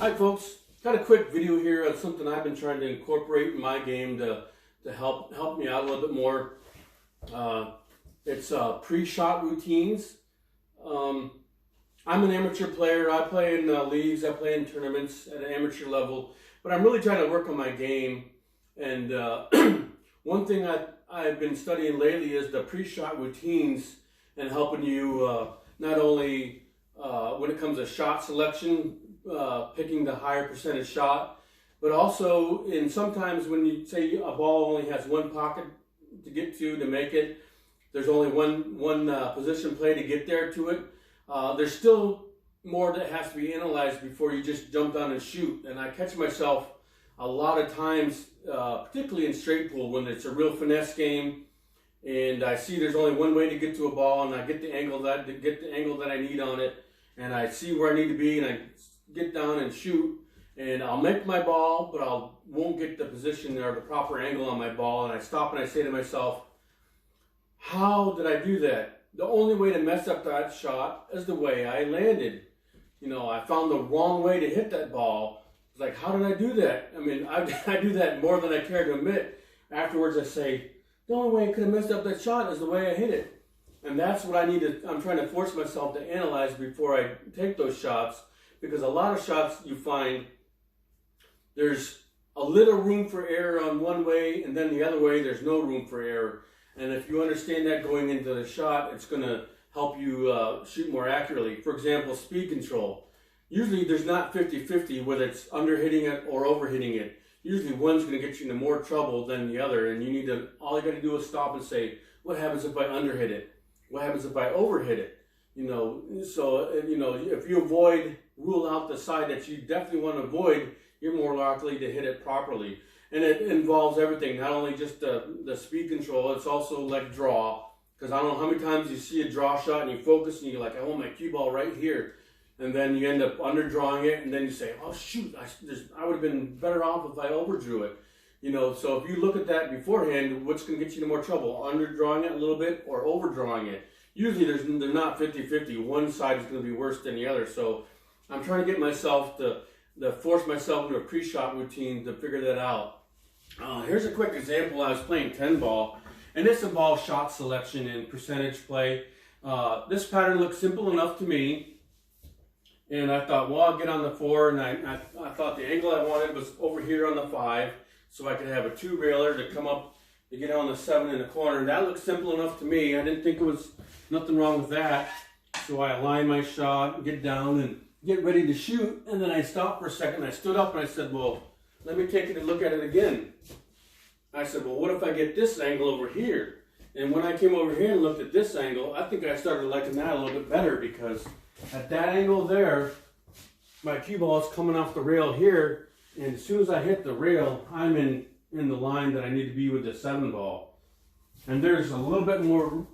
Hi folks, got a quick video here of something I've been trying to incorporate in my game to help me out a little bit more. It's pre-shot routines. I'm an amateur player. I play in leagues, I play in tournaments at an amateur level, but I'm really trying to work on my game. And one thing I've been studying lately is the pre-shot routines and helping you not only when it comes to shot selection, picking the higher percentage shot, but also sometimes when you say a ball only has one pocket to get to make it, there's only one position play to get there to it. There's still more that has to be analyzed before you just jump down and shoot. And I catch myself a lot of times, particularly in straight pool, when it's a real finesse game, and I see there's only one way to get to a ball, and I get the angle that I need on it, and I see where I need to be, and I get down and shoot, and I'll make my ball, but won't get the position or the proper angle on my ball, and I stop and I say to myself, how did I do that? The only way to mess up that shot is the way I landed. You know, I found the wrong way to hit that ball. It's like, how did I do that? I mean, I do that more than I care to admit. Afterwards, I say, the only way I could have messed up that shot is the way I hit it. And that's what I'm trying to force myself to analyze before I take those shots, because a lot of shots you find there's a little room for error on one way, and then the other way there's no room for error. And if you understand that going into the shot, it's going to help you shoot more accurately. For example, speed control. Usually there's not 50-50 whether it's under hitting it or over hitting it. Usually one's going to get you into more trouble than the other, and all you got to do is stop and say, what happens if I under hit it? What happens if I over hit it? You know, so if you rule out the side that you definitely want to avoid, you're more likely to hit it properly. And it involves everything, not only just the speed control, it's also like draw. Because I don't know how many times you see a draw shot and you focus and you're like, I want my cue ball right here. And then you end up underdrawing it, and then you say, oh shoot, I would have been better off if I overdrew it. You know, so if you look at that beforehand, what's going to get you into more trouble? Underdrawing it a little bit or overdrawing it? Usually they're not 50-50. One side is going to be worse than the other. So I'm trying to get myself to force myself into a pre-shot routine to figure that out. Here's a quick example. I was playing 10 ball, and this involves shot selection and percentage play. This pattern looks simple enough to me, and I thought, well, I'll get on the 4, and I thought the angle I wanted was over here on the 5, so I could have a 2-railer to come up to get on the 7 in the corner. That looked simple enough to me. I didn't think it was nothing wrong with that. So I align my shot, get down, and get ready to shoot, and then I stopped for a second. I stood up and I said, well, let me take a look at it again. I said, well, what if I get this angle over here? And when I came over here and looked at this angle, I think I started liking that a little bit better, because at that angle there, my cue ball is coming off the rail here, and as soon as I hit the rail, I'm in the line that I need to be with the 7 ball. And there's a little bit more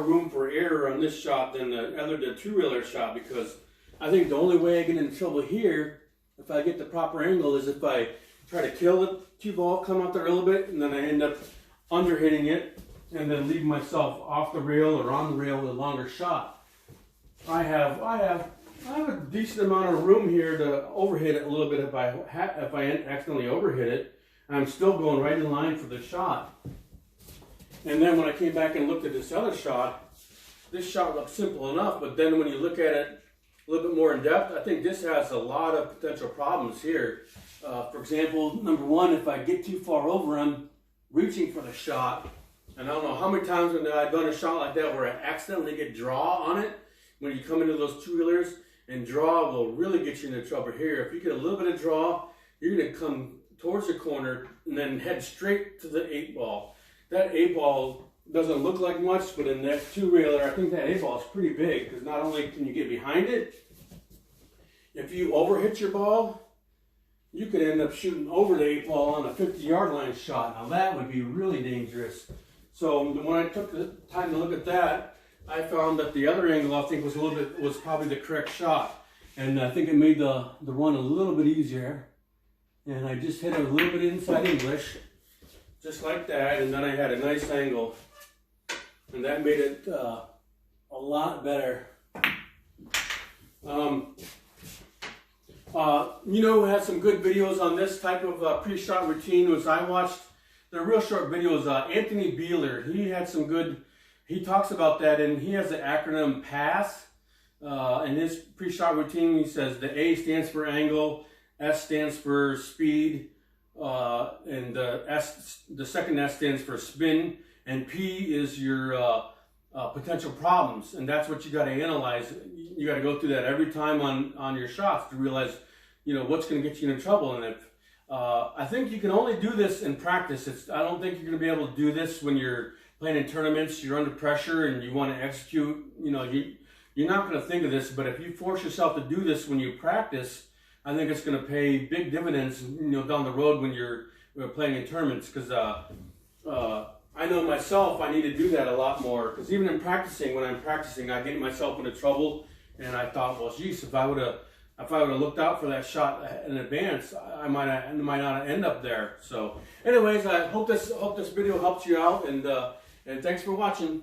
room for error on this shot than the 2-railer shot, because I think the only way I get in trouble here, if I get the proper angle, is if I try to kill the cue ball, come out there a little bit, and then I end up under hitting it, and then leave myself off the rail or on the rail with a longer shot. I have a decent amount of room here to overhit it a little bit if I accidentally overhit it. I'm still going right in line for the shot. And then when I came back and looked at this other shot, this shot looked simple enough, but then when you look at it a little bit more in depth, I think this has a lot of potential problems here. For example, number one, if I get too far over, I'm reaching for the shot. And I don't know how many times when I've done a shot like that where I accidentally get draw on it. When you come into those 2-reelers, and draw will really get you into trouble here. If you get a little bit of draw, you're going to come towards the corner and then head straight to the 8 ball. That 8 ball doesn't look like much, but in that 2-reeler, I think that 8 ball is pretty big, because not only can you get behind it, if you overhit your ball, you could end up shooting over the 8 ball on a 50-yard line shot. Now that would be really dangerous. So when I took the time to look at that, I found that the other angle I think was probably the correct shot, and I think it made the run a little bit easier. And I just hit it a little bit inside English, just like that, and then I had a nice angle, and that made it a lot better. You know who had some good videos on this type of pre-shot routine was I watched the real short videos. Anthony Beeler, he had some good, he talks about that, and he has the acronym PASS. In his pre-shot routine, he says the A stands for angle, S stands for speed, and the second S stands for spin, and P is your potential problems, and that's what you got to analyze. You got to go through that every time on your shots to realize, you know, what's going to get you into trouble. And if I think you can only do this in practice. I don't think you're going to be able to do this when you're playing in tournaments. You're under pressure and you want to execute. You know, you're not going to think of this. But if you force yourself to do this when you practice, I think it's going to pay big dividends, you know, down the road when you're playing in tournaments. Because I know myself, I need to do that a lot more. Because even in practicing, when I'm practicing, I get myself into trouble. And I thought, well, geez, if I would have looked out for that shot in advance, I might not end up there. So, anyways, I hope this video helps you out, and thanks for watching.